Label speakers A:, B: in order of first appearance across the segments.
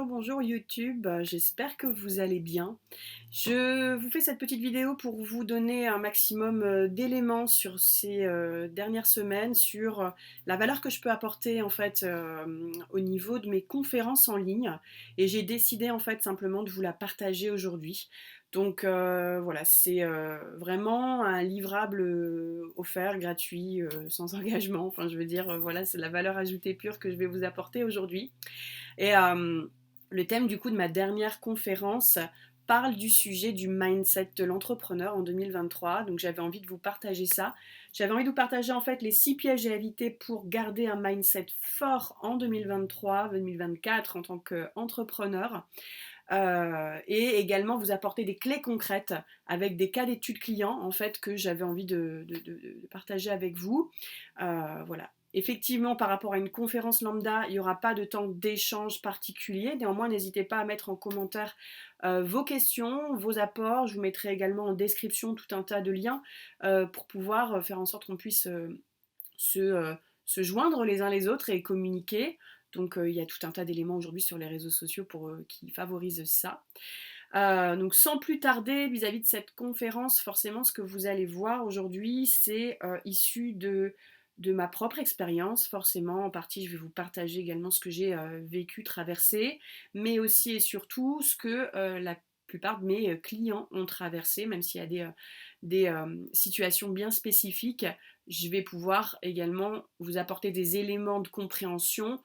A: bonjour YouTube, j'espère que vous allez bien. Je vous fais cette petite vidéo pour vous donner un maximum d'éléments sur ces dernières semaines, sur la valeur que je peux apporter en fait au niveau de mes conférences en ligne. Et j'ai décidé en fait simplement de vous la partager aujourd'hui. Donc voilà, c'est vraiment un livrable offert, gratuit, sans engagement. Enfin, je veux dire, voilà, c'est la valeur ajoutée pure que je vais vous apporter aujourd'hui. Et le thème du coup de ma dernière conférence parle du sujet du mindset de l'entrepreneur en 2023. Donc j'avais envie de vous partager ça. J'avais envie de vous partager en fait les 6 pièges à éviter pour garder un mindset fort en 2023, 2024 en tant qu'entrepreneur. Et également vous apporter des clés concrètes avec des cas d'études clients en fait que j'avais envie de partager avec vous. Voilà. Effectivement, par rapport à une conférence lambda, il n'y aura pas de temps d'échange particulier. Néanmoins, n'hésitez pas à mettre en commentaire vos questions, vos apports. Je vous mettrai également en description tout un tas de liens pour pouvoir faire en sorte qu'on puisse se, euh, se joindre les uns les autres et communiquer. Donc il y a tout un tas d'éléments aujourd'hui sur les réseaux sociaux qui favorisent ça. Donc sans plus tarder vis-à-vis de cette conférence, forcément ce que vous allez voir aujourd'hui, c'est issu de ma propre expérience. Forcément, en partie, je vais vous partager également ce que j'ai vécu, traversé, mais aussi et surtout ce que la plupart de mes clients ont traversé, même s'il y a des situations bien spécifiques, je vais pouvoir également vous apporter des éléments de compréhension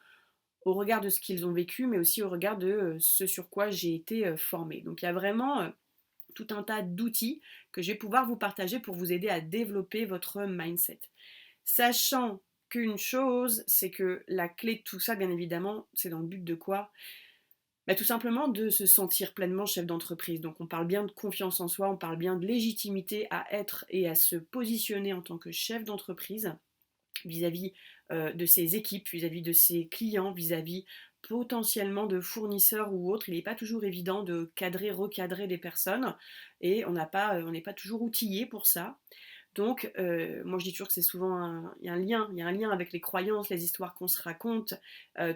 A: au regard de ce qu'ils ont vécu, mais aussi au regard de ce sur quoi j'ai été formée. Donc il y a vraiment tout un tas d'outils que je vais pouvoir vous partager pour vous aider à développer votre mindset. Sachant qu'une chose, c'est que la clé de tout ça, bien évidemment, c'est dans le but de quoi? Tout simplement de se sentir pleinement chef d'entreprise. Donc on parle bien de confiance en soi, on parle bien de légitimité à être et à se positionner en tant que chef d'entreprise vis-à-vis de ses équipes, vis-à-vis de ses clients, vis-à-vis potentiellement de fournisseurs ou autres. Il n'est pas toujours évident de cadrer, recadrer des personnes et on n'est pas toujours outillé pour ça. Donc, moi je dis toujours que c'est souvent il y a un lien avec les croyances, les histoires qu'on se raconte,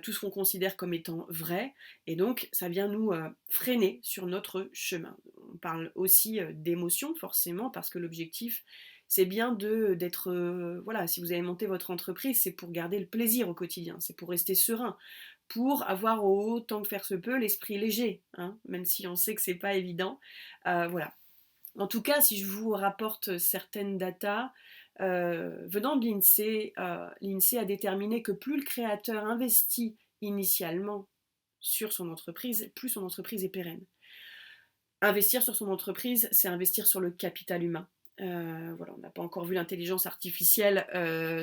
A: tout ce qu'on considère comme étant vrai, et donc ça vient nous freiner sur notre chemin. On parle aussi d'émotions forcément, parce que l'objectif c'est bien d'être, voilà, si vous avez monté votre entreprise, c'est pour garder le plaisir au quotidien, c'est pour rester serein, pour avoir autant que faire se peut l'esprit léger, hein, même si on sait que c'est pas évident. Voilà. En tout cas, si je vous rapporte certaines datas, venant de l'INSEE, l'INSEE a déterminé que plus le créateur investit initialement sur son entreprise, plus son entreprise est pérenne. Investir sur son entreprise, c'est investir sur le capital humain. Voilà, on n'a pas encore vu l'intelligence artificielle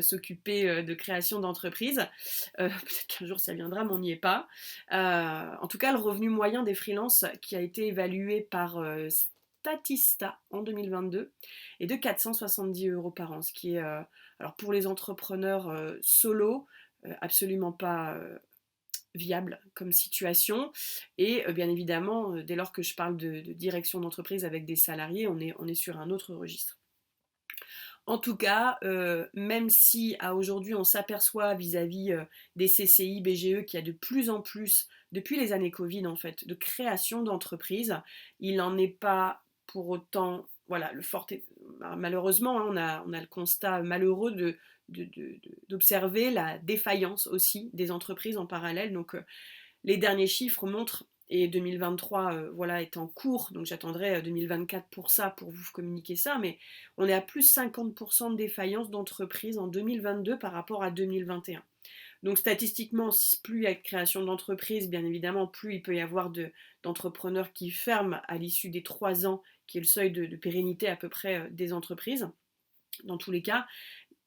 A: s'occuper de création d'entreprises. Peut-être qu'un jour ça viendra, mais on n'y est pas. En tout cas, le revenu moyen des freelances qui a été évalué par Statista en 2022 est de 470 euros par an, ce qui est, alors pour les entrepreneurs solo, absolument pas viable comme situation. Et bien évidemment, dès lors que je parle de direction d'entreprise avec des salariés, on est sur un autre registre. En tout cas, même si à aujourd'hui on s'aperçoit vis-à-vis des CCI, BGE qu'il y a de plus en plus, depuis les années Covid en fait, de création d'entreprises, il n'en est pas pour autant, voilà, malheureusement, hein, on a le constat malheureux d'observer la défaillance aussi des entreprises en parallèle. Donc les derniers chiffres montrent, et 2023 voilà, est en cours, donc j'attendrai 2024 pour ça, pour vous communiquer ça, mais on est à plus 50% de défaillance d'entreprises en 2022 par rapport à 2021. Donc statistiquement, plus il y a de création d'entreprises, bien évidemment, plus il peut y avoir d'entrepreneurs qui ferment à l'issue des 3 ans, qui est le seuil de pérennité à peu près des entreprises. Dans tous les cas,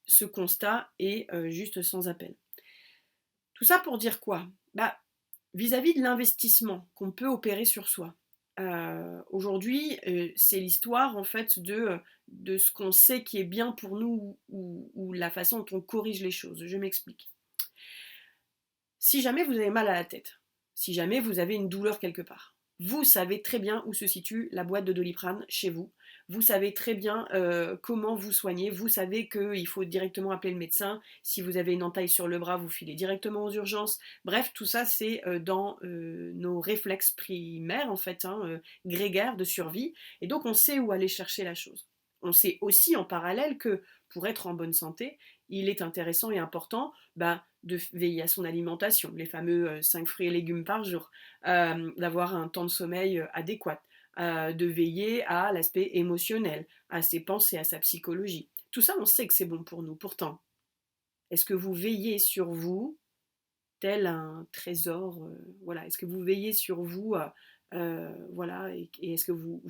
A: ce constat est juste sans appel. Tout ça pour dire quoi? Vis-à-vis de l'investissement qu'on peut opérer sur soi. Aujourd'hui, c'est l'histoire en fait de ce qu'on sait qui est bien pour nous ou la façon dont on corrige les choses. Je m'explique. Si jamais vous avez mal à la tête, si jamais vous avez une douleur quelque part, vous savez très bien où se situe la boîte de Doliprane chez vous. Vous savez très bien comment vous soigner, vous savez qu'il faut directement appeler le médecin, si vous avez une entaille sur le bras, vous filez directement aux urgences. Bref, tout ça, c'est dans nos réflexes primaires, en fait, hein, grégaires de survie, et donc on sait où aller chercher la chose. On sait aussi en parallèle que pour être en bonne santé, il est intéressant et important de veiller à son alimentation, les fameux 5 fruits et légumes par jour, d'avoir un temps de sommeil adéquat, de veiller à l'aspect émotionnel, à ses pensées, à sa psychologie. Tout ça, on sait que c'est bon pour nous. Pourtant, est-ce que vous veillez sur vous tel un trésor, voilà. Est-ce que vous veillez sur vous, voilà, et est-ce que vous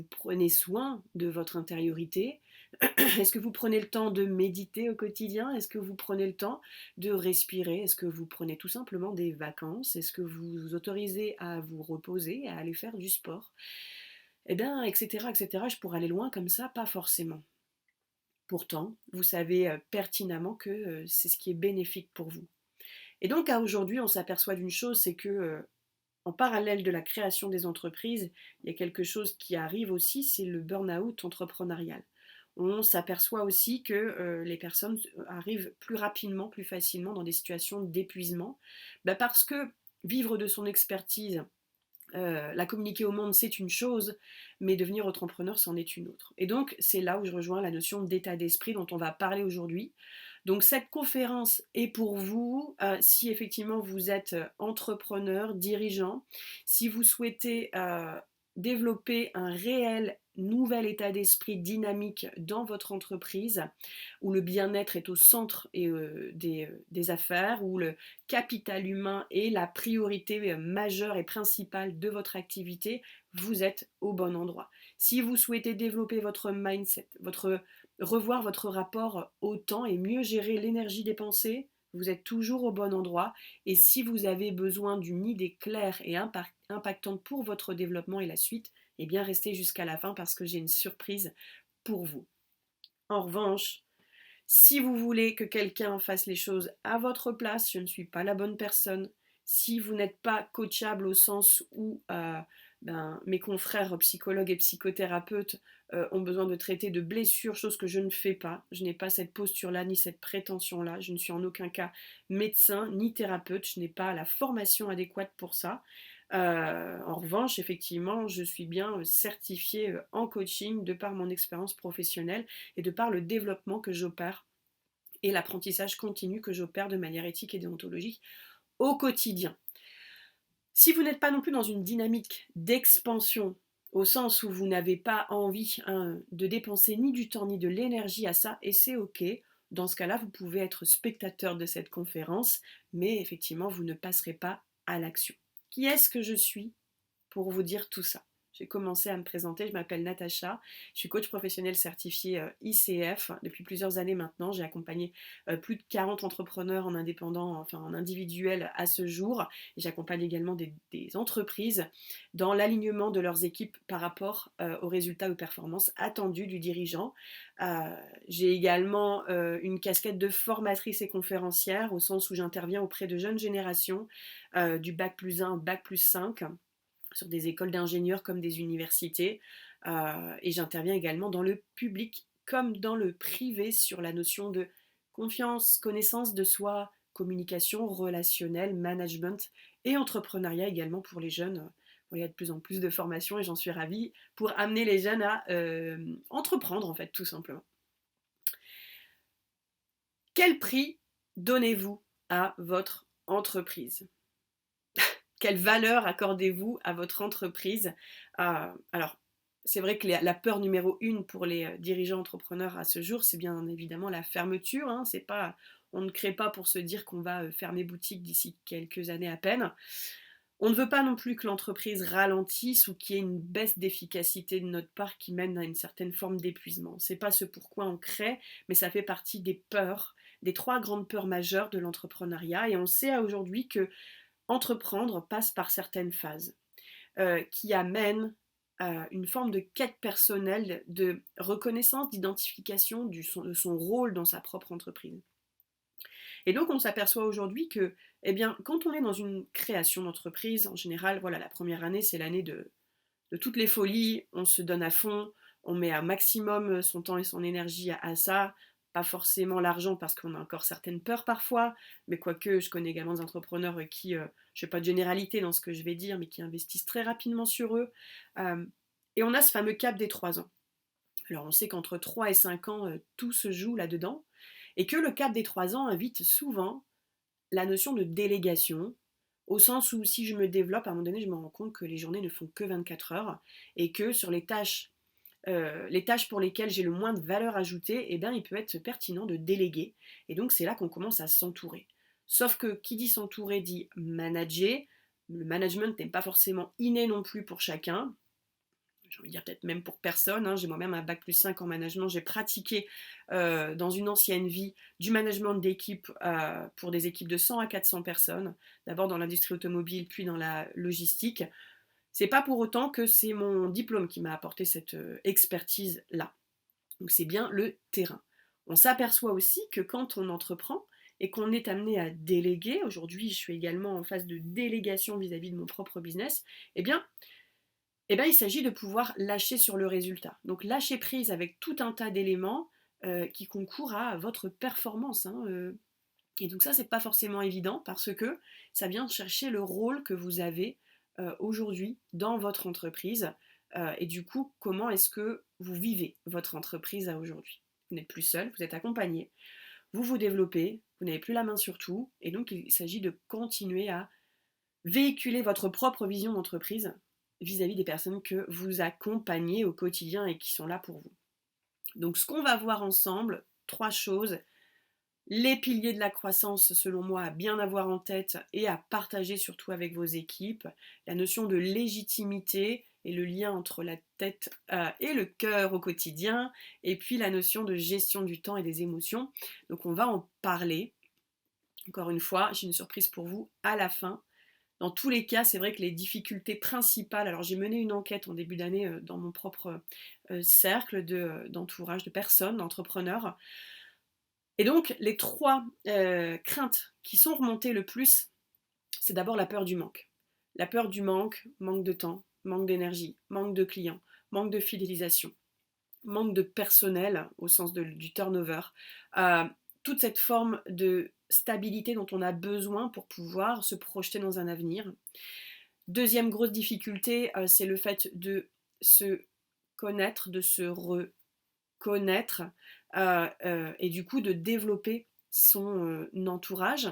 A: prenez soin de votre intériorité? Est-ce que vous prenez le temps de méditer au quotidien? Est-ce que vous prenez le temps de respirer? Est-ce que vous prenez tout simplement des vacances? Est-ce que vous vous autorisez à vous reposer, à aller faire du sport? Eh bien, etc., etc. Je pourrais aller loin comme ça, pas forcément. Pourtant, vous savez pertinemment que c'est ce qui est bénéfique pour vous. Et donc à aujourd'hui, on s'aperçoit d'une chose, c'est que en parallèle de la création des entreprises, il y a quelque chose qui arrive aussi, c'est le burn-out entrepreneurial. On s'aperçoit aussi que les personnes arrivent plus rapidement, plus facilement dans des situations d'épuisement, parce que vivre de son expertise, la communiquer au monde, c'est une chose, mais devenir entrepreneur, c'en est une autre. Et donc, c'est là où je rejoins la notion d'état d'esprit dont on va parler aujourd'hui. Donc, cette conférence est pour vous, si effectivement vous êtes entrepreneur, dirigeant, si vous souhaitez développer un réel nouvel état d'esprit dynamique dans votre entreprise, où le bien-être est au centre des affaires, où le capital humain est la priorité majeure et principale de votre activité, vous êtes au bon endroit. Si vous souhaitez développer votre mindset, revoir votre rapport au temps et mieux gérer l'énergie dépensée, vous êtes toujours au bon endroit. Et si vous avez besoin d'une idée claire et impactante pour votre développement et la suite, eh bien restez jusqu'à la fin parce que j'ai une surprise pour vous. En revanche, si vous voulez que quelqu'un fasse les choses à votre place, je ne suis pas la bonne personne. Si vous n'êtes pas coachable au sens où mes confrères psychologues et psychothérapeutes ont besoin de traiter de blessures, chose que je ne fais pas. Je n'ai pas cette posture-là ni cette prétention-là. Je ne suis en aucun cas médecin ni thérapeute. Je n'ai pas la formation adéquate pour ça. En revanche, effectivement, je suis bien certifiée en coaching de par mon expérience professionnelle et de par le développement que j'opère et l'apprentissage continu que j'opère de manière éthique et déontologique au quotidien. Si vous n'êtes pas non plus dans une dynamique d'expansion, au sens où vous n'avez pas envie de dépenser ni du temps ni de l'énergie à ça, et c'est ok, dans ce cas-là, vous pouvez être spectateur de cette conférence, mais effectivement, vous ne passerez pas à l'action. Qui est-ce que je suis pour vous dire tout ça? J'ai commencé à me présenter, je m'appelle Natacha, je suis coach professionnel certifié ICF depuis plusieurs années maintenant. J'ai accompagné plus de 40 entrepreneurs en indépendant, enfin en individuel à ce jour. Et j'accompagne également des entreprises dans l'alignement de leurs équipes par rapport aux résultats ou performances attendus du dirigeant. J'ai également une casquette de formatrice et conférencière au sens où j'interviens auprès de jeunes générations du bac+1 au bac+5 sur des écoles d'ingénieurs comme des universités. Et j'interviens également dans le public comme dans le privé sur la notion de confiance, connaissance de soi, communication relationnelle, management et entrepreneuriat également pour les jeunes. Il y a de plus en plus de formations et j'en suis ravie pour amener les jeunes à entreprendre en fait tout simplement. Quel prix donnez-vous à votre entreprise? Quelle valeur accordez-vous à votre entreprise? Alors, c'est vrai que la peur numéro une pour les dirigeants entrepreneurs à ce jour, c'est bien évidemment la fermeture. Hein. C'est pas, on ne crée pas pour se dire qu'on va fermer boutique d'ici quelques années à peine. On ne veut pas non plus que l'entreprise ralentisse ou qu'il y ait une baisse d'efficacité de notre part qui mène à une certaine forme d'épuisement. C'est pas ce pourquoi on crée, mais ça fait partie des peurs, des 3 grandes peurs majeures de l'entrepreneuriat. Et on sait aujourd'hui que entreprendre passe par certaines phases qui amènent une forme de quête personnelle, de reconnaissance, d'identification de son rôle dans sa propre entreprise. Et donc on s'aperçoit aujourd'hui que, eh bien, quand on est dans une création d'entreprise, en général, voilà, la première année, c'est l'année de toutes les folies, on se donne à fond, on met un maximum son temps et son énergie à ça, pas forcément l'argent parce qu'on a encore certaines peurs parfois, mais quoique je connais également des entrepreneurs qui, je ne fais pas de généralité dans ce que je vais dire, mais qui investissent très rapidement sur eux. Euh, et on a ce fameux cap des 3 ans. Alors on sait qu'entre 3 et 5 ans, tout se joue là-dedans, et que le cap des 3 ans invite souvent la notion de délégation, au sens où si je me développe, à un moment donné, je me rends compte que les journées ne font que 24 heures, et que sur les tâches pour lesquelles j'ai le moins de valeur ajoutée, eh bien, il peut être pertinent de déléguer. Et donc c'est là qu'on commence à s'entourer. Sauf que qui dit s'entourer dit manager. Le management n'est pas forcément inné non plus pour chacun. J'ai envie de dire peut-être même pour personne, hein. J'ai moi-même un bac+5 en management, j'ai pratiqué dans une ancienne vie du management d'équipe pour des équipes de 100 à 400 personnes, d'abord dans l'industrie automobile, puis dans la logistique. C'est pas pour autant que c'est mon diplôme qui m'a apporté cette expertise-là. Donc c'est bien le terrain. On s'aperçoit aussi que quand on entreprend et qu'on est amené à déléguer, aujourd'hui je suis également en phase de délégation vis-à-vis de mon propre business, eh bien il s'agit de pouvoir lâcher sur le résultat. Donc lâcher prise avec tout un tas d'éléments qui concourent à votre performance, hein. Et donc ça, c'est pas forcément évident parce que ça vient chercher le rôle que vous avez aujourd'hui dans votre entreprise. Et du coup, comment est-ce que vous vivez votre entreprise à aujourd'hui? Vous n'êtes plus seul, vous êtes accompagné, vous vous développez, vous n'avez plus la main sur tout, et donc il s'agit de continuer à véhiculer votre propre vision d'entreprise vis-à-vis des personnes que vous accompagnez au quotidien et qui sont là pour vous. Donc ce qu'on va voir ensemble, 3 choses, les piliers de la croissance selon moi à bien avoir en tête et à partager surtout avec vos équipes, la notion de légitimité et le lien entre la tête et le cœur au quotidien, et puis la notion de gestion du temps et des émotions. Donc on va en parler. Encore une fois, j'ai une surprise pour vous à la fin. Dans tous les cas, c'est vrai que les difficultés principales, alors j'ai mené une enquête en début d'année dans mon propre cercle d'entourage de personnes, d'entrepreneurs. Et donc, les 3 craintes qui sont remontées le plus, c'est d'abord la peur du manque. La peur du manque, manque de temps, manque d'énergie, manque de clients, manque de fidélisation, manque de personnel au sens du turnover. Euh, Toute cette forme de stabilité dont on a besoin pour pouvoir se projeter dans un avenir. Deuxième grosse difficulté, c'est le fait de se connaître, de se reconnaître et du coup de développer son entourage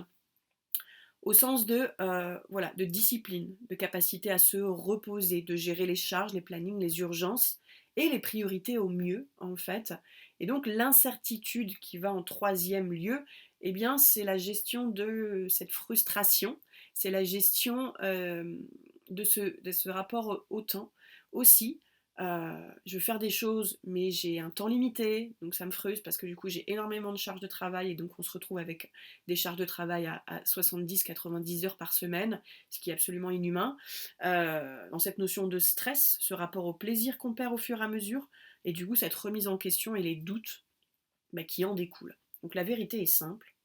A: au sens voilà, de discipline, de capacité à se reposer, de gérer les charges, les plannings, les urgences et les priorités au mieux en fait. Et donc l'incertitude qui va en troisième lieu, eh bien c'est la gestion de cette frustration, c'est la gestion de ce rapport au temps aussi. Je veux faire des choses, mais j'ai un temps limité, donc ça me frustre parce que du coup j'ai énormément de charges de travail et donc on se retrouve avec des charges de travail à 70-90 heures par semaine, ce qui est absolument inhumain. Dans cette notion de stress, ce rapport au plaisir qu'on perd au fur et à mesure, et du coup cette remise en question et les doutes qui en découlent. Donc la vérité est simple.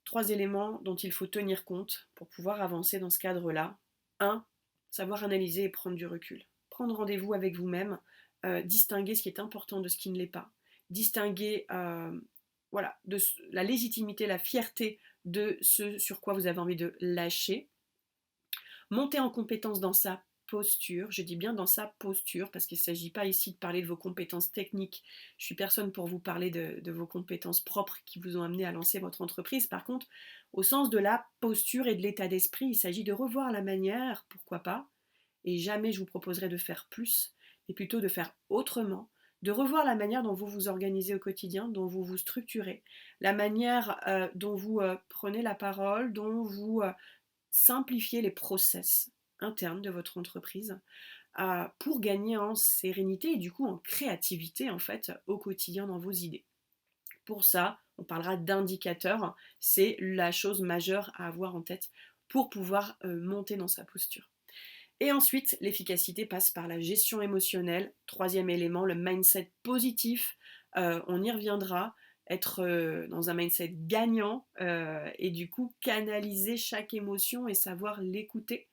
A: 3 éléments dont il faut tenir compte pour pouvoir avancer dans ce cadre-là. 1. Savoir analyser et prendre du recul. Prendre rendez-vous avec vous-même, distinguer ce qui est important de ce qui ne l'est pas. Distinguer voilà, de la légitimité, la fierté de ce sur quoi vous avez envie de lâcher. Monter en compétence dans sa posture, je dis bien dans sa posture, parce qu'il ne s'agit pas ici de parler de vos compétences techniques, je suis personne pour vous parler de vos compétences propres qui vous ont amené à lancer votre entreprise. Par contre, au sens de la posture et de l'état d'esprit, il s'agit de revoir la manière, pourquoi pas, et jamais je vous proposerai de faire plus, mais plutôt de faire autrement, de revoir la manière dont vous vous organisez au quotidien, dont vous vous structurez, la manière dont vous prenez la parole, dont vous simplifiez les process internes de votre entreprise pour gagner en sérénité et du coup en créativité en fait au quotidien dans vos idées. Pour ça, on parlera d'indicateurs, c'est la chose majeure à avoir en tête pour pouvoir monter dans sa posture. Et ensuite, l'efficacité passe par la gestion émotionnelle. Troisième élément, le mindset positif. On y reviendra. Être dans un mindset gagnant et du coup canaliser chaque émotion et savoir l'écouter.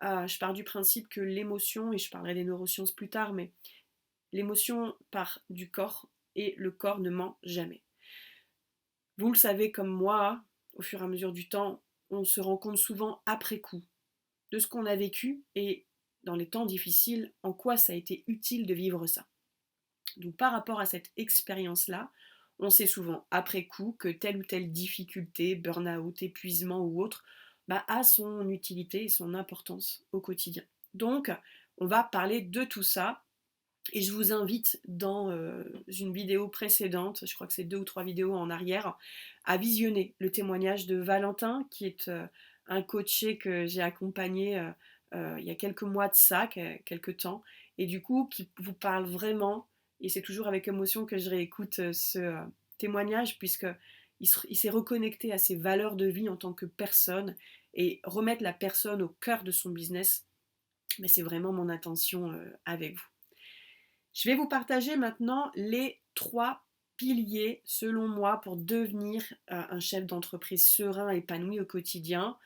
A: Je pars du principe que l'émotion, et je parlerai des neurosciences plus tard, mais L'émotion part du corps et le corps ne ment jamais. Vous le savez comme moi, au fur et à mesure du temps, on se rend compte souvent après coup de ce qu'on a vécu et dans les temps difficiles, en quoi ça a été utile de vivre ça. Donc par rapport à cette expérience-là, on sait souvent après coup que telle ou telle difficulté, burn-out, épuisement ou autre, a son utilité et son importance au quotidien. Donc on va parler de tout ça et je vous invite dans une vidéo précédente, je crois que c'est 2 ou 3 vidéos en arrière, à visionner le témoignage de Valentin, qui est un coaché que j'ai accompagné il y a quelques mois de ça, quelques temps, et du coup qui vous parle vraiment, et c'est toujours avec émotion que je réécoute ce témoignage, puisque il s'est reconnecté à ses valeurs de vie en tant que personne, et remettre la personne au cœur de son business, mais c'est vraiment mon intention avec vous. Je vais vous partager maintenant les 3 piliers, selon moi, pour devenir un chef d'entreprise serein, épanoui au quotidien.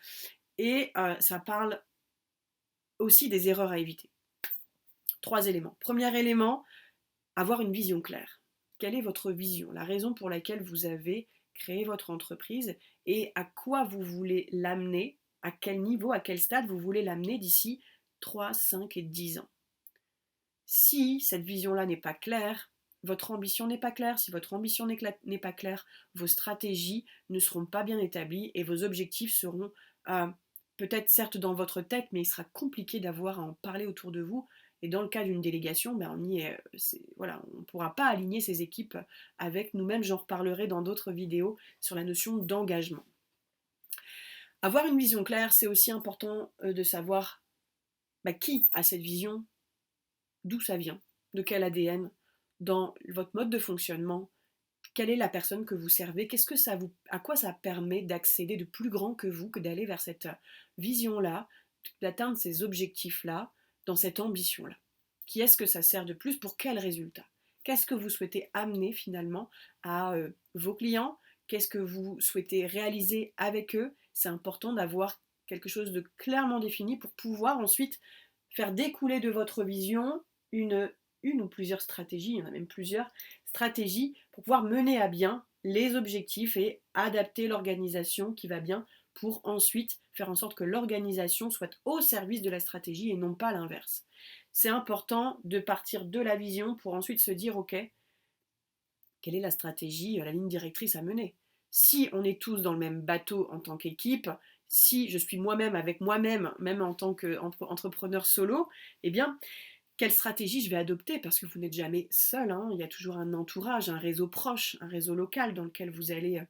A: Et ça parle aussi des erreurs à éviter. 3 éléments. Premier élément, avoir une vision claire. Quelle est votre vision? La raison pour laquelle vous avez créé votre entreprise et à quoi vous voulez l'amener, à quel niveau, à quel stade vous voulez l'amener d'ici 3, 5 et 10 ans. Si cette vision-là n'est pas claire, votre ambition n'est pas claire. Si votre ambition n'est pas claire, vos stratégies ne seront pas bien établies et vos objectifs seront peut-être certes dans votre tête, mais il sera compliqué d'avoir à en parler autour de vous. Et dans le cas d'une délégation, on ne pourra pas aligner ses équipes avec nous-mêmes. J'en reparlerai dans d'autres vidéos sur la notion d'engagement. Avoir une vision claire, c'est aussi important de savoir qui a cette vision, d'où ça vient, de quel ADN, dans votre mode de fonctionnement, quelle est la personne que vous servez, à quoi ça permet d'accéder de plus grand que vous, que d'aller vers cette vision-là, d'atteindre ces objectifs-là, dans cette ambition-là. Qui est-ce que ça sert de plus, pour quel résultat? Qu'est-ce que vous souhaitez amener finalement à vos clients? Qu'est-ce que vous souhaitez réaliser avec eux? C'est important d'avoir quelque chose de clairement défini pour pouvoir ensuite faire découler de votre vision une ou plusieurs stratégies, il y en a même plusieurs stratégies pour pouvoir mener à bien les objectifs et adapter l'organisation qui va bien pour ensuite faire en sorte que l'organisation soit au service de la stratégie et non pas l'inverse. C'est important de partir de la vision pour ensuite se dire ok, quelle est la stratégie, la ligne directrice à mener? Si on est tous dans le même bateau en tant qu'équipe, si je suis moi-même avec moi-même, même en tant qu'entrepreneur solo, eh bien, quelle stratégie je vais adopter? Parce que vous n'êtes jamais seul, hein. Il y a toujours un entourage, un réseau proche, un réseau local dans lequel vous allez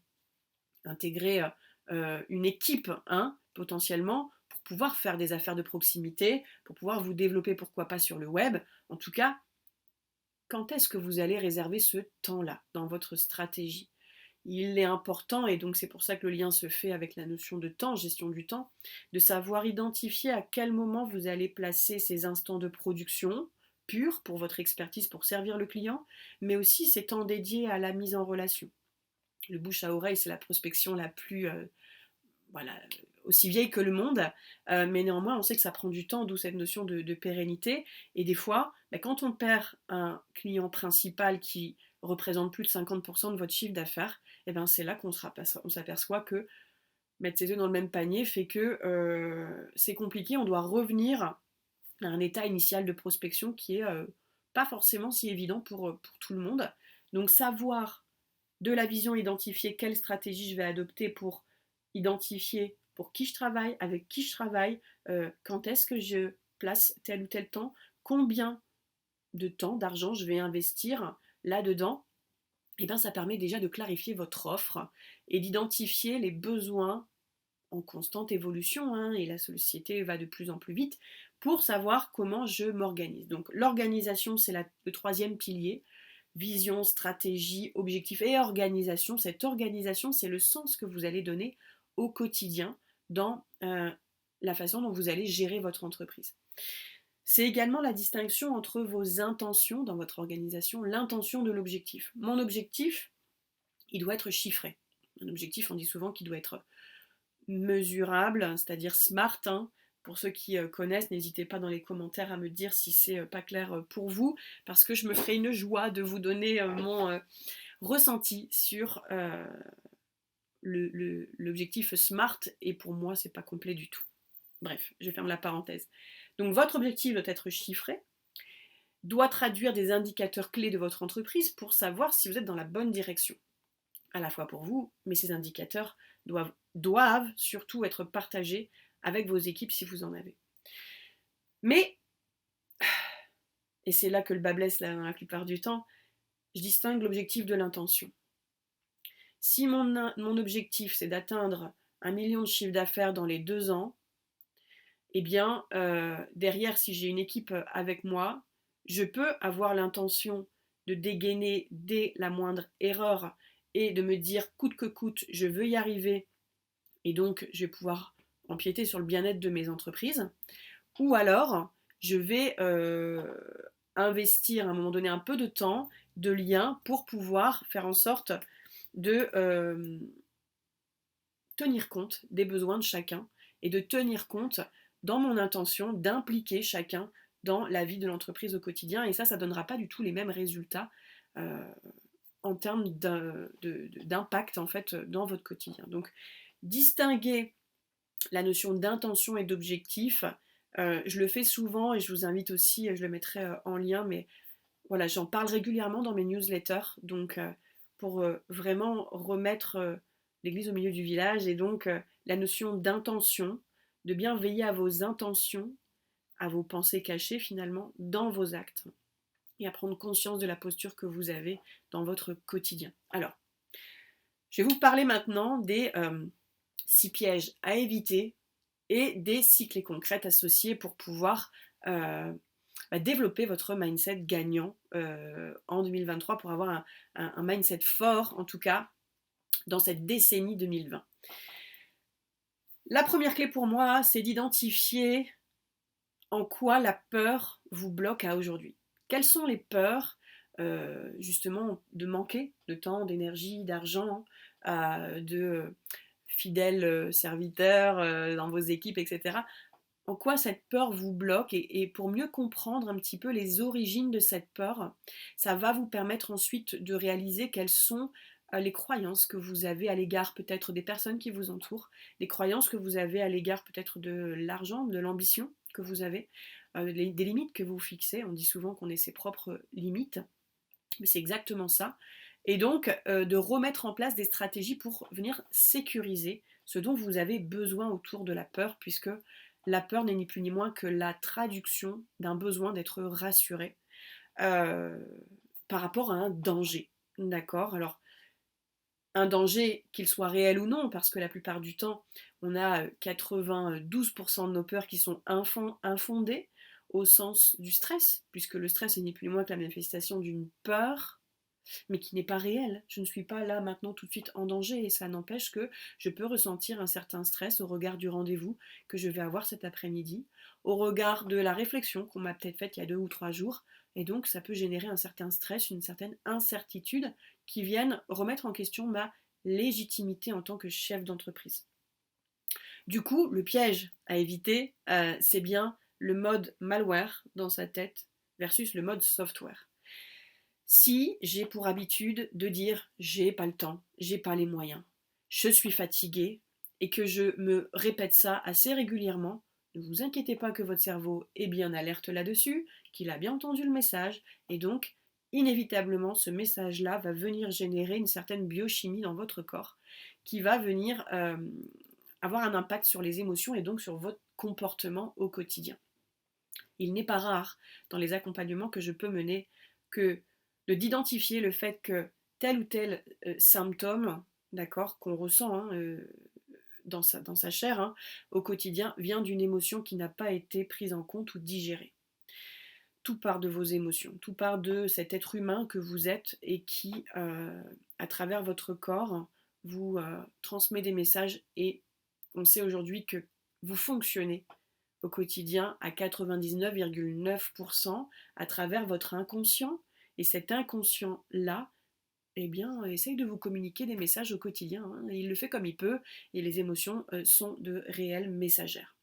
A: intégrer une équipe, hein, potentiellement, pour pouvoir faire des affaires de proximité, pour pouvoir vous développer, pourquoi pas, sur le web. En tout cas, quand est-ce que vous allez réserver ce temps-là dans votre stratégie? Il est important, et donc c'est pour ça que le lien se fait avec la notion de temps, gestion du temps, de savoir identifier à quel moment vous allez placer ces instants de production purs pour votre expertise, pour servir le client, mais aussi ces temps dédiés à la mise en relation. Le bouche à oreille, c'est la prospection la plus aussi vieille que le monde, mais néanmoins on sait que ça prend du temps, d'où cette notion de pérennité, et des fois, quand on perd un client principal qui représente plus de 50% de votre chiffre d'affaires, c'est là qu'on s'aperçoit que mettre ses œufs dans le même panier fait que c'est compliqué, on doit revenir à un état initial de prospection qui est pas forcément si évident pour tout le monde. Donc savoir de la vision, identifier quelle stratégie je vais adopter pour identifier pour qui je travaille, avec qui je travaille, quand est-ce que je place tel ou tel temps, combien de temps, d'argent je vais investir là-dedans, et ça permet déjà de clarifier votre offre et d'identifier les besoins en constante évolution, hein, et la société va de plus en plus vite, pour savoir comment je m'organise. Donc l'organisation, c'est le 3e pilier. Vision, stratégie, objectif et organisation. Cette organisation, c'est le sens que vous allez donner au quotidien dans la façon dont vous allez gérer votre entreprise. C'est également la distinction entre vos intentions dans votre organisation, l'intention de l'objectif. Mon objectif, il doit être chiffré. Un objectif, on dit souvent qu'il doit être mesurable, c'est-à-dire SMART, hein, Pour ceux qui connaissent, n'hésitez pas dans les commentaires à me dire si c'est pas clair pour vous, parce que je me ferai une joie de vous donner mon ressenti sur l'objectif SMART, et pour moi, c'est pas complet du tout. Bref, je ferme la parenthèse. Donc votre objectif doit être chiffré, doit traduire des indicateurs clés de votre entreprise pour savoir si vous êtes dans la bonne direction. À la fois pour vous, mais ces indicateurs doivent surtout être partagés avec vos équipes si vous en avez. Mais, et c'est là que le bât blesse là, dans la plupart du temps, je distingue l'objectif de l'intention. Si mon objectif c'est d'atteindre 1 million de chiffre d'affaires dans les 2 ans, eh bien, derrière, si j'ai une équipe avec moi, je peux avoir l'intention de dégainer dès la moindre erreur et de me dire coûte que coûte, je veux y arriver, et donc je vais pouvoir empiéter sur le bien-être de mes entreprises. Ou alors, je vais investir à un moment donné un peu de temps, de liens, pour pouvoir faire en sorte de tenir compte des besoins de chacun et de tenir compte dans mon intention d'impliquer chacun dans la vie de l'entreprise au quotidien. Et ça ne donnera pas du tout les mêmes résultats en termes d'impact en fait dans votre quotidien. Donc, distinguer la notion d'intention et d'objectif, je le fais souvent et je vous invite aussi, je le mettrai en lien, mais voilà, j'en parle régulièrement dans mes newsletters, donc pour vraiment remettre l'église au milieu du village, et donc la notion d'intention, de bien veiller à vos intentions, à vos pensées cachées finalement dans vos actes, et à prendre conscience de la posture que vous avez dans votre quotidien. Alors, je vais vous parler maintenant des 6 pièges à éviter et des 6 clés concrètes associées pour pouvoir développer votre mindset gagnant en 2023, pour avoir un mindset fort, en tout cas, dans cette décennie 2020. La première clé pour moi, c'est d'identifier en quoi la peur vous bloque à aujourd'hui. Quelles sont les peurs, justement, de manquer de temps, d'énergie, d'argent, de fidèles serviteurs dans vos équipes, etc. En quoi cette peur vous bloque, et pour mieux comprendre un petit peu les origines de cette peur, ça va vous permettre ensuite de réaliser quelles sont les croyances que vous avez à l'égard peut-être des personnes qui vous entourent, les croyances que vous avez à l'égard peut-être de l'argent, de l'ambition que vous avez, des limites que vous fixez. On dit souvent qu'on est ses propres limites, mais c'est exactement ça. Et donc de remettre en place des stratégies pour venir sécuriser ce dont vous avez besoin autour de la peur, puisque la peur n'est ni plus ni moins que la traduction d'un besoin d'être rassuré par rapport à un danger. D'accord ? Alors, un danger, qu'il soit réel ou non, parce que la plupart du temps, on a 92% de nos peurs qui sont infondées au sens du stress, puisque le stress n'est ni plus ni moins que la manifestation d'une peur, mais qui n'est pas réelle. Je ne suis pas là maintenant tout de suite en danger, et ça n'empêche que je peux ressentir un certain stress au regard du rendez-vous que je vais avoir cet après-midi, au regard de la réflexion qu'on m'a peut-être faite il y a 2 ou 3 jours, et donc ça peut générer un certain stress, une certaine incertitude qui viennent remettre en question ma légitimité en tant que chef d'entreprise. Du coup, le piège à éviter, c'est bien le mode malware dans sa tête versus le mode software. Si j'ai pour habitude de dire j'ai pas le temps, j'ai pas les moyens, je suis fatigué, et que je me répète ça assez régulièrement, ne vous inquiétez pas que votre cerveau est bien alerte là-dessus, qu'il a bien entendu le message, et donc inévitablement ce message-là va venir générer une certaine biochimie dans votre corps qui va venir avoir un impact sur les émotions et donc sur votre comportement au quotidien. Il n'est pas rare dans les accompagnements que je peux mener que d'identifier le fait que tel ou tel symptôme, d'accord, qu'on ressent dans sa chair au quotidien, vient d'une émotion qui n'a pas été prise en compte ou digérée. Tout part de vos émotions, tout part de cet être humain que vous êtes et qui, à travers votre corps, vous transmet des messages, et on sait aujourd'hui que vous fonctionnez au quotidien à 99,9% à travers votre inconscient, et cet inconscient-là, eh bien, essaye de vous communiquer des messages au quotidien, et il le fait comme il peut, et les émotions sont de réelles messagères.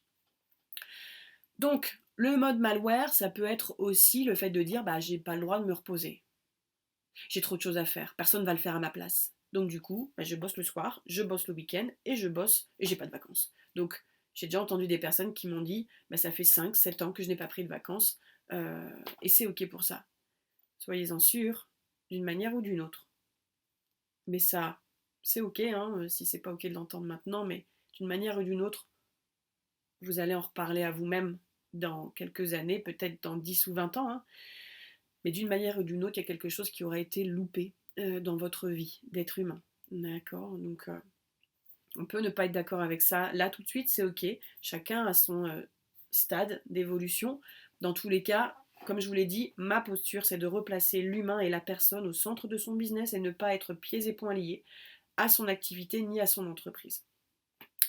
A: Donc, le mode malware, ça peut être aussi le fait de dire bah, j'ai pas le droit de me reposer. J'ai trop de choses à faire, personne ne va le faire à ma place. Donc du coup, bah, je bosse le soir, je bosse le week-end et je bosse et j'ai pas de vacances. Donc j'ai déjà entendu des personnes qui m'ont dit bah, ça fait 5, 7 ans que je n'ai pas pris de vacances et c'est ok pour ça. Soyez-en sûrs, d'une manière ou d'une autre. Mais ça, c'est ok, hein, si c'est pas ok de l'entendre maintenant, mais d'une manière ou d'une autre, vous allez en reparler à vous-même dans quelques années, peut-être dans 10 ou 20 ans, hein, mais d'une manière ou d'une autre, il y a quelque chose qui aurait été loupé dans votre vie d'être humain. D'accord. Donc, on peut ne pas être d'accord avec ça. Là, tout de suite, c'est ok. Chacun a son stade d'évolution. Dans tous les cas, comme je vous l'ai dit, ma posture, c'est de replacer l'humain et la personne au centre de son business et ne pas être pieds et poings liés à son activité ni à son entreprise.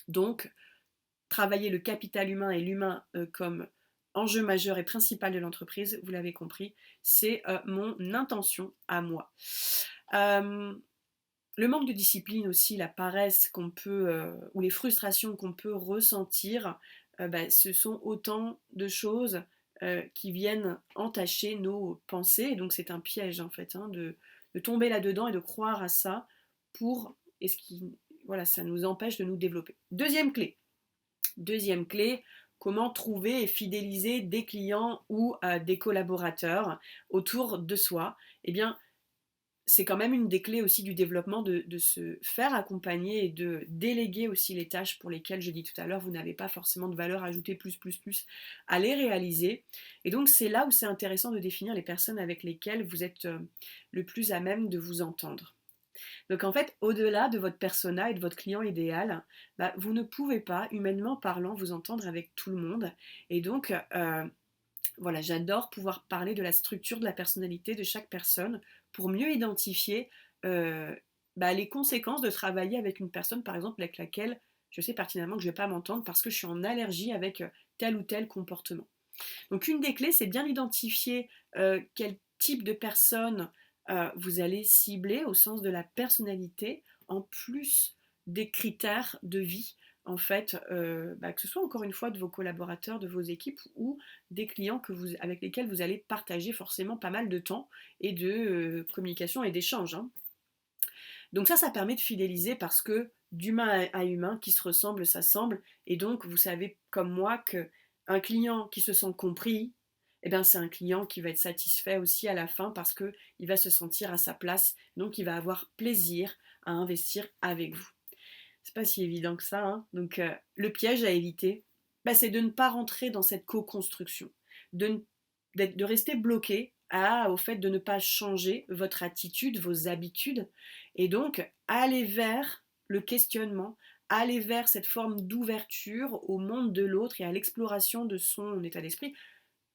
A: Donc, travailler le capital humain et l'humain comme enjeu majeur et principal de l'entreprise, vous l'avez compris, c'est mon intention à moi. Le manque de discipline aussi, la paresse qu'on peut, ou les frustrations qu'on peut ressentir, bah, ce sont autant de choses qui viennent entacher nos pensées. Et donc c'est un piège en fait, hein, de tomber là-dedans et de croire à ça pour, et ce qui, voilà, ça nous empêche de nous développer. Deuxième clé, comment trouver et fidéliser des clients ou des collaborateurs autour de soi. Eh bien, c'est quand même une des clés aussi du développement de se faire accompagner et de déléguer aussi les tâches pour lesquelles, je dis tout à l'heure, vous n'avez pas forcément de valeur ajoutée plus à les réaliser. Et donc c'est là où c'est intéressant de définir les personnes avec lesquelles vous êtes le plus à même de vous entendre. Donc en fait, au-delà de votre persona et de votre client idéal, bah, vous ne pouvez pas, humainement parlant, vous entendre avec tout le monde. Et donc, voilà, j'adore pouvoir parler de la structure de la personnalité de chaque personne pour mieux identifier bah, les conséquences de travailler avec une personne, par exemple, avec laquelle je sais pertinemment que je ne vais pas m'entendre parce que je suis en allergie avec tel ou tel comportement. Donc une des clés, c'est bien identifier quel type de personne vous allez cibler au sens de la personnalité, en plus des critères de vie, en fait, bah, que ce soit encore une fois de vos collaborateurs, de vos équipes ou des clients avec lesquels vous allez partager forcément pas mal de temps et de communication et d'échange, hein. Donc ça permet de fidéliser parce que d'humain à humain, qui se ressemble, s'assemble. Et donc, vous savez comme moi que un client qui se sent compris, eh bien, c'est un client qui va être satisfait aussi à la fin parce qu'il va se sentir à sa place. Donc, il va avoir plaisir à investir avec vous. C'est pas si évident que ça, hein. Donc, le piège à éviter, bah, c'est de ne pas rentrer dans cette co-construction, de, de rester bloqué au fait de ne pas changer votre attitude, vos habitudes, et donc aller vers le questionnement, aller vers cette forme d'ouverture au monde de l'autre et à l'exploration de son état d'esprit.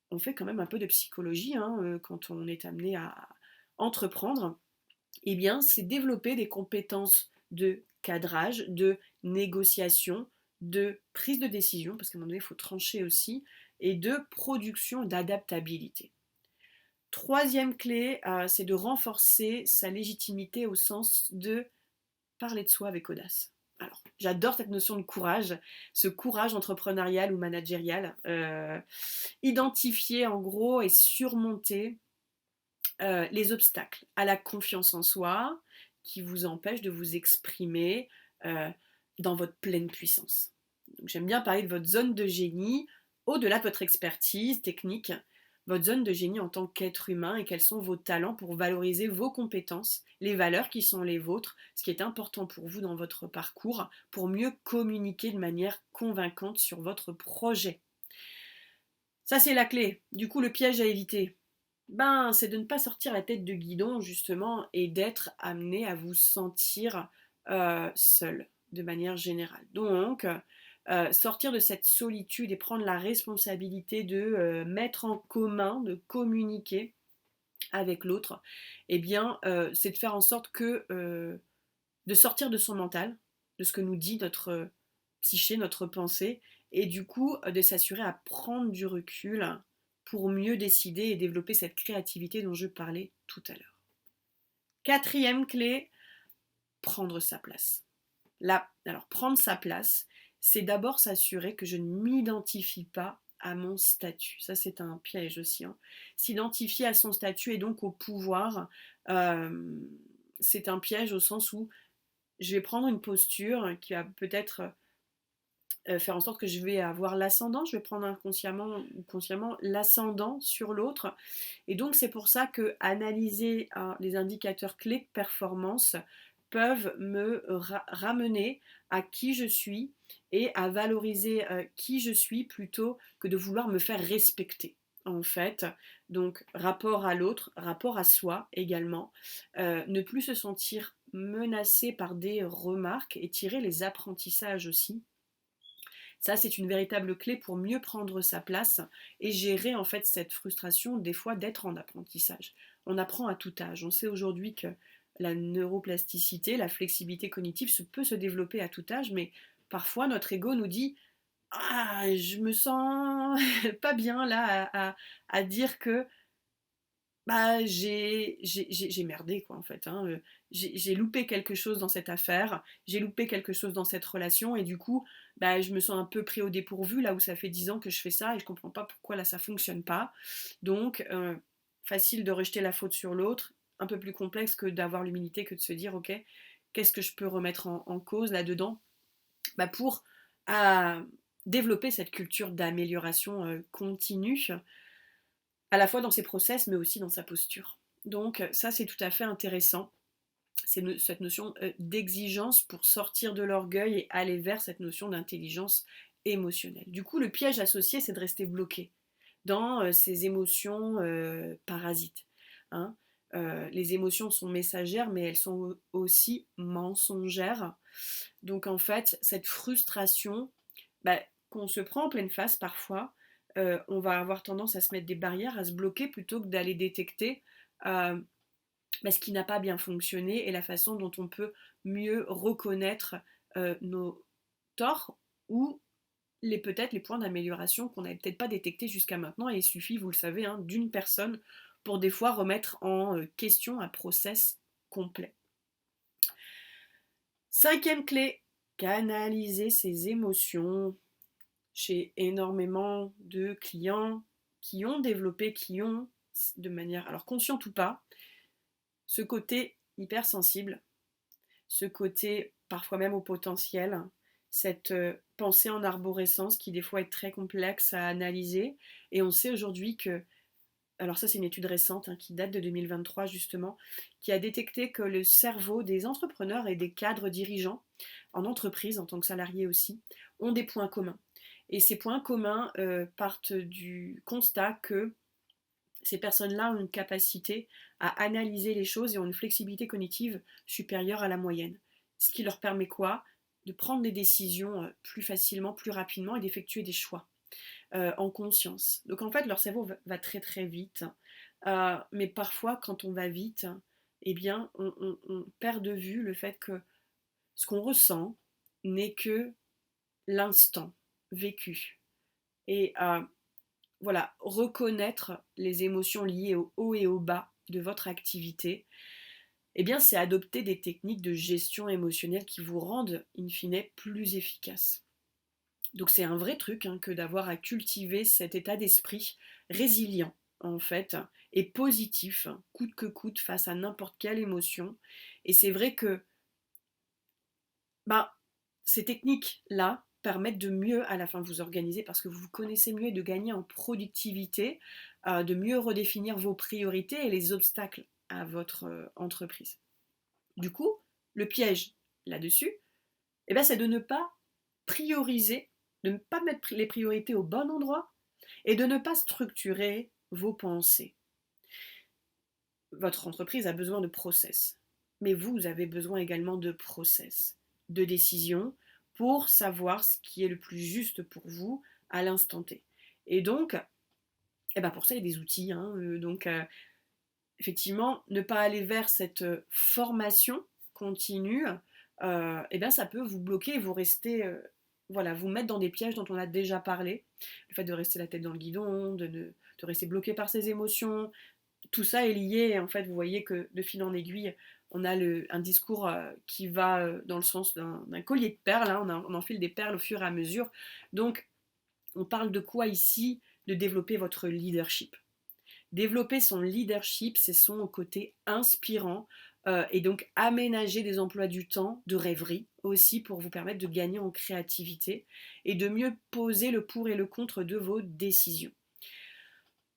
A: On fait quand même un peu de psychologie hein, quand on est amené à entreprendre. Eh bien, c'est développer des compétences de cadrage, de négociation, de prise de décision, parce qu'à un moment donné, il faut trancher aussi, et de production, d'adaptabilité. Troisième clé, c'est de renforcer sa légitimité au sens de parler de soi avec audace. Alors, j'adore cette notion de courage, ce courage entrepreneurial ou managérial. Identifier en gros et surmonter les obstacles à la confiance en soi qui vous empêchent de vous exprimer euh, dans votre pleine puissance. Donc, j'aime bien parler de votre zone de génie, au-delà de votre expertise technique, votre zone de génie en tant qu'être humain et quels sont vos talents pour valoriser vos compétences, les valeurs qui sont les vôtres, ce qui est important pour vous dans votre parcours, pour mieux communiquer de manière convaincante sur votre projet. Ça, c'est la clé. Du coup, le piège à éviter, ben, c'est de ne pas sortir la tête de guidon, justement, et d'être amené à vous sentir seul, de manière générale. Donc, sortir de cette solitude et prendre la responsabilité de mettre en commun, de communiquer avec l'autre, eh bien, c'est de faire en sorte que de sortir de son mental, de ce que nous dit notre psyché, notre pensée, et du coup de s'assurer à prendre du recul pour mieux décider et développer cette créativité dont je parlais tout à l'heure. Quatrième clé, prendre sa place. Là, alors prendre sa place, c'est d'abord s'assurer que je ne m'identifie pas à mon statut. Ça, c'est un piège aussi, hein. S'identifier à son statut et donc au pouvoir, c'est un piège au sens où je vais prendre une posture qui va peut-être faire en sorte que je vais avoir l'ascendant, je vais prendre inconsciemment ou consciemment l'ascendant sur l'autre. Et donc c'est pour ça que analyser les indicateurs clés de performance peuvent me ramener à qui je suis et à valoriser qui je suis plutôt que de vouloir me faire respecter. En fait, donc rapport à l'autre, rapport à soi également, ne plus se sentir menacé par des remarques et tirer les apprentissages aussi. Ça, c'est une véritable clé pour mieux prendre sa place et gérer en fait cette frustration des fois d'être en apprentissage. On apprend à tout âge. On sait aujourd'hui que la neuroplasticité, la flexibilité cognitive peut se développer à tout âge, mais parfois notre ego nous dit ah, je me sens pas bien là à dire que bah, j'ai merdé quoi en fait, hein, j'ai loupé quelque chose dans cette affaire, j'ai loupé quelque chose dans cette relation et du coup, bah, je me sens un peu pris au dépourvu là où ça fait 10 ans que je fais ça et je comprends pas pourquoi là ça fonctionne pas. Donc facile de rejeter la faute sur l'autre, un peu plus complexe que d'avoir l'humilité que de se dire: «OK, qu'est-ce que je peux remettre en cause là-dedans?» Bah, pour, heu, développer cette culture d'amélioration, continue à la fois dans ses process, mais aussi dans sa posture. Donc ça, c'est tout à fait intéressant. C'est cette notion d'exigence pour sortir de l'orgueil et aller vers cette notion d'intelligence émotionnelle. Du coup, le piège associé, c'est de rester bloqué dans ces émotions parasites, hein. Les émotions sont messagères, mais elles sont aussi mensongères. Donc en fait, cette frustration, bah, qu'on se prend en pleine face parfois, on va avoir tendance à se mettre des barrières, à se bloquer plutôt que d'aller détecter bah, ce qui n'a pas bien fonctionné et la façon dont on peut mieux reconnaître nos torts ou peut-être les points d'amélioration qu'on n'avait peut-être pas détectés jusqu'à maintenant. Et il suffit, vous le savez, hein, d'une personne pour des fois remettre en question un process complet. Cinquième clé, canaliser ses émotions. J'ai énormément de clients qui ont développé, qui ont, de manière, alors consciente ou pas, ce côté hypersensible, ce côté parfois même au potentiel, cette pensée en arborescence qui des fois est très complexe à analyser. Et on sait aujourd'hui que, alors ça c'est une étude récente hein, qui date de 2023 justement, qui a détecté que le cerveau des entrepreneurs et des cadres dirigeants, en entreprise, en tant que salariés aussi, ont des points communs. Et ces points communs partent du constat que ces personnes-là ont une capacité à analyser les choses et ont une flexibilité cognitive supérieure à la moyenne. Ce qui leur permet quoi? De prendre des décisions plus facilement, plus rapidement et d'effectuer des choix en conscience. Donc en fait, leur cerveau va très très vite. Mais parfois, quand on va vite, eh bien, on perd de vue le fait que ce qu'on ressent n'est que l'instant vécu. Et voilà, reconnaître les émotions liées au haut et au bas de votre activité, eh bien, c'est adopter des techniques de gestion émotionnelle qui vous rendent, in fine, plus efficace. Donc c'est un vrai truc hein, que d'avoir à cultiver cet état d'esprit résilient, en fait, et positif, coûte que coûte, face à n'importe quelle émotion. Et c'est vrai que bah, ces techniques-là permettent de mieux à la fin vous organiser parce que vous vous connaissez mieux et de gagner en productivité, de mieux redéfinir vos priorités et les obstacles à votre entreprise. Du coup, le piège là-dessus, eh ben, c'est de ne pas prioriser, de ne pas mettre les priorités au bon endroit et de ne pas structurer vos pensées. Votre entreprise a besoin de process, mais vous avez besoin également de process, de décision pour savoir ce qui est le plus juste pour vous à l'instant T. Et donc, eh ben pour ça, il y a des outils. Hein, effectivement, ne pas aller vers cette formation continue, eh ben, ça peut vous bloquer et vous rester, voilà, vous mettre dans des pièges dont on a déjà parlé. Le fait de rester la tête dans le guidon, de rester bloqué par ses émotions, tout ça est lié. En fait, vous voyez que de fil en aiguille, on a un discours qui va dans le sens d'un collier de perles. Hein, on enfile des perles au fur et à mesure. Donc, On parle de quoi ici? De développer votre leadership. Développer son leadership, c'est son côté inspirant et donc aménager des emplois du temps de rêverie aussi pour vous permettre de gagner en créativité et de mieux poser le pour et le contre de vos décisions.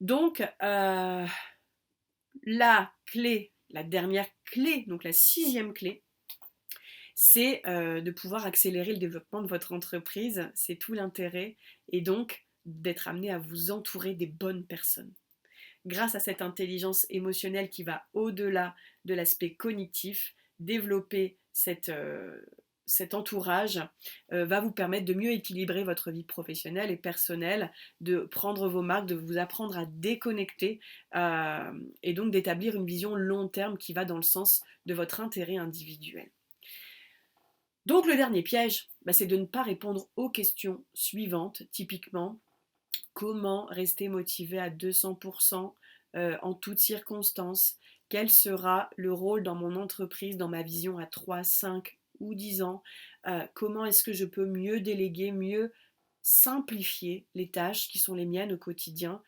A: Donc, la clé, la dernière clé, donc la 6e clé, c'est de pouvoir accélérer le développement de votre entreprise. C'est tout l'intérêt et donc d'être amené à vous entourer des bonnes personnes. Grâce à cette intelligence émotionnelle qui va au-delà de l'aspect cognitif, développer cet entourage va vous permettre de mieux équilibrer votre vie professionnelle et personnelle, de prendre vos marques, de vous apprendre à déconnecter et donc d'établir une vision long terme qui va dans le sens de votre intérêt individuel. Donc le dernier piège, c'est de ne pas répondre aux questions suivantes, typiquement comment rester motivé à 200% en toutes circonstances, quel sera le rôle dans mon entreprise, dans ma vision à 3, 5 ou 10 ans, comment est-ce que je peux mieux déléguer, mieux simplifier les tâches qui sont les miennes au quotidien,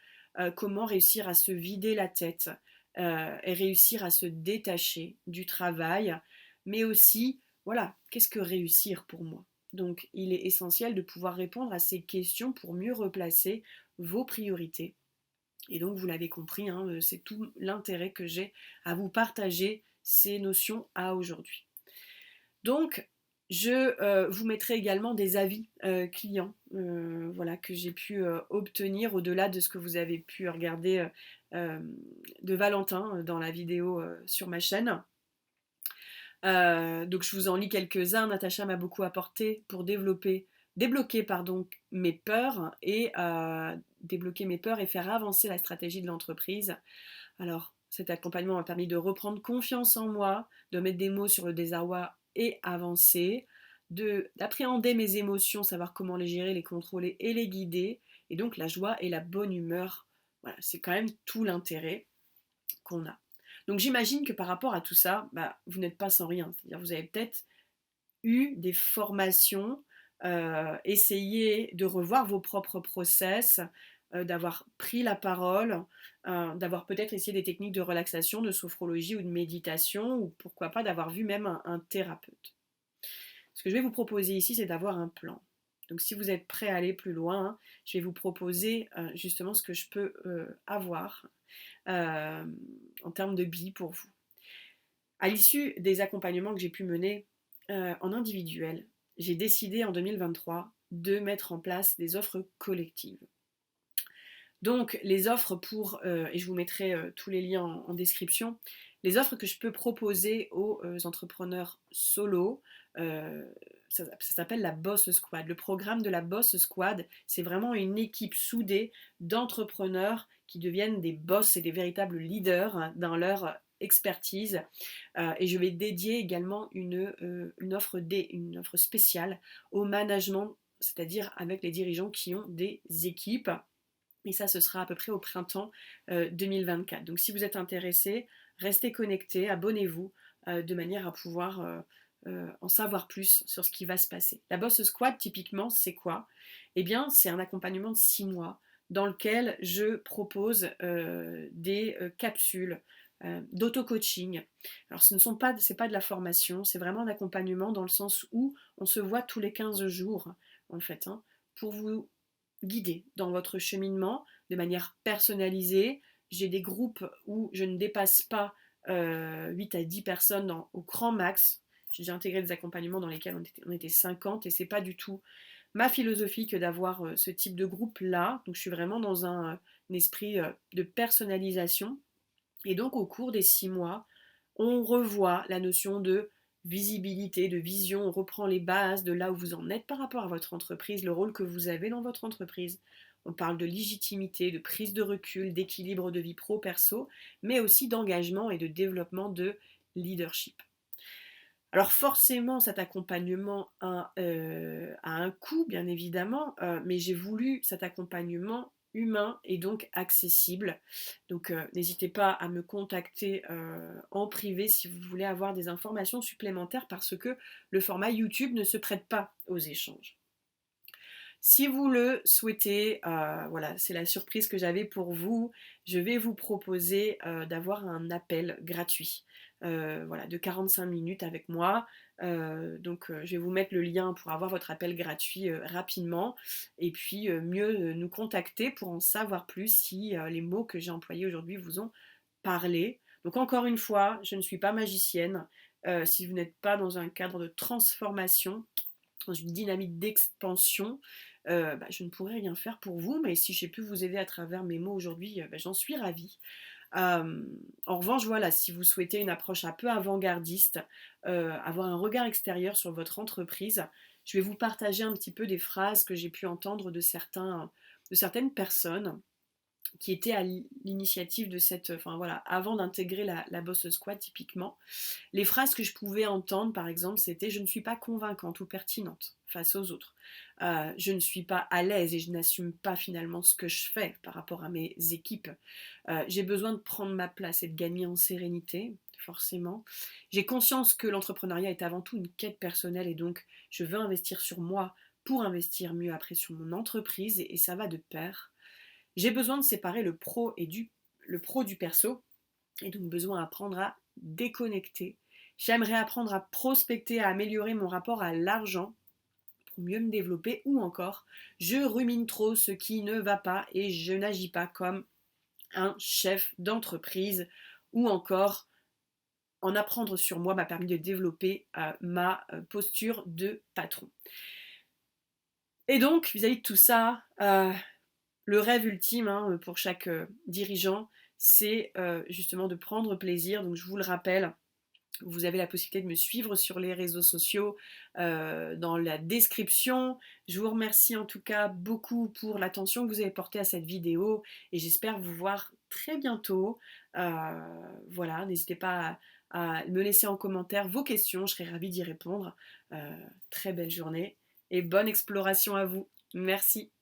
A: comment réussir à se vider la tête et réussir à se détacher du travail, mais aussi, voilà, qu'est-ce que réussir pour moi? Donc, il est essentiel de pouvoir répondre à ces questions pour mieux replacer vos priorités. Et donc, vous l'avez compris, hein, c'est tout l'intérêt que j'ai à vous partager ces notions à aujourd'hui. Donc, je vous mettrai également des avis clients voilà, que j'ai pu obtenir au-delà de ce que vous avez pu regarder de Valentin dans la vidéo sur ma chaîne. Donc je vous en lis quelques-uns. Natacha m'a beaucoup apporté pour débloquer mes peurs et faire avancer la stratégie de l'entreprise. Alors cet accompagnement m'a permis de reprendre confiance en moi, de mettre des mots sur le désarroi et avancer, d'appréhender mes émotions, savoir comment les gérer, les contrôler et les guider. Et donc la joie et la bonne humeur, voilà, c'est quand même tout l'intérêt qu'on a. Donc j'imagine que par rapport à tout ça, vous n'êtes pas sans rien. C'est-à-dire vous avez peut-être eu des formations, essayé de revoir vos propres process, d'avoir pris la parole, d'avoir peut-être essayé des techniques de relaxation, de sophrologie ou de méditation, ou pourquoi pas d'avoir vu même un thérapeute. Ce que je vais vous proposer ici, c'est d'avoir un plan. Donc si vous êtes prêt à aller plus loin, je vais vous proposer justement ce que je peux avoir en termes de billes pour vous. À l'issue des accompagnements que j'ai pu mener en individuel, j'ai décidé en 2023 de mettre en place des offres collectives. Donc les offres et je vous mettrai tous les liens en description, les offres que je peux proposer aux entrepreneurs solo, ça s'appelle la Boss Squad. Le programme de la Boss Squad, c'est vraiment une équipe soudée d'entrepreneurs qui deviennent des boss et des véritables leaders dans leur expertise. Et je vais dédier également une offre spéciale au management, c'est-à-dire avec les dirigeants qui ont des équipes. Et ça, ce sera à peu près au printemps 2024. Donc si vous êtes intéressé, restez connectés, abonnez-vous de manière à pouvoir en savoir plus sur ce qui va se passer. La Boss Squad, typiquement, c'est quoi? Eh bien, c'est un accompagnement de 6 mois dans lequel je propose des capsules d'auto-coaching. Alors c'est pas de la formation, c'est vraiment un accompagnement dans le sens où on se voit tous les 15 jours, en fait, hein, pour vous guider dans votre cheminement de manière personnalisée. J'ai des groupes où je ne dépasse pas 8 à 10 personnes au grand max. J'ai déjà intégré des accompagnements dans lesquels on était 50 et c'est pas du tout ma philosophie que d'avoir ce type de groupe là. Donc je suis vraiment dans un esprit de personnalisation. Et donc au cours des 6 mois, on revoit la notion de visibilité, de vision, on reprend les bases de là où vous en êtes par rapport à votre entreprise, le rôle que vous avez dans votre entreprise. On parle de légitimité, de prise de recul, d'équilibre de vie pro-perso, mais aussi d'engagement et de développement de leadership. Alors forcément, cet accompagnement a un coût, bien évidemment, mais j'ai voulu cet accompagnement humain et donc accessible. Donc n'hésitez pas à me contacter en privé si vous voulez avoir des informations supplémentaires parce que le format YouTube ne se prête pas aux échanges. Si vous le souhaitez, voilà, c'est la surprise que j'avais pour vous. Je vais vous proposer d'avoir un appel gratuit, voilà, de 45 minutes avec moi. Je vais vous mettre le lien pour avoir votre appel gratuit rapidement et puis mieux nous contacter pour en savoir plus si les mots que j'ai employés aujourd'hui vous ont parlé. Donc encore une fois, je ne suis pas magicienne. Si vous n'êtes pas dans un cadre de transformation, dans une dynamique d'expansion, je ne pourrais rien faire pour vous, mais si j'ai pu vous aider à travers mes mots aujourd'hui, j'en suis ravie. En revanche, voilà, si vous souhaitez une approche un peu avant-gardiste, avoir un regard extérieur sur votre entreprise, je vais vous partager un petit peu des phrases que j'ai pu entendre de certaines personnes qui étaient à l'initiative de cette, enfin voilà, avant d'intégrer la Boss Squad typiquement. Les phrases que je pouvais entendre, par exemple, c'était je ne suis pas convaincante ou pertinente face aux autres. Je ne suis pas à l'aise et je n'assume pas finalement ce que je fais par rapport à mes équipes. J'ai besoin de prendre ma place et de gagner en sérénité, forcément. J'ai conscience que l'entrepreneuriat est avant tout une quête personnelle et donc je veux investir sur moi pour investir mieux après sur mon entreprise et ça va de pair. J'ai besoin de séparer le pro du perso et donc besoin d'apprendre à déconnecter. J'aimerais apprendre à prospecter, à améliorer mon rapport à l'argent pour mieux me développer ou encore je rumine trop ce qui ne va pas et je n'agis pas comme un chef d'entreprise ou encore en apprendre sur moi m'a permis de développer ma posture de patron. Et donc vis-à-vis de tout ça, le rêve ultime pour chaque dirigeant, c'est justement de prendre plaisir. Donc je vous le rappelle, vous avez la possibilité de me suivre sur les réseaux sociaux dans la description. Je vous remercie en tout cas beaucoup pour l'attention que vous avez portée à cette vidéo et j'espère vous voir très bientôt. Voilà, n'hésitez pas à me laisser en commentaire vos questions, je serai ravie d'y répondre. Très belle journée et bonne exploration à vous. Merci.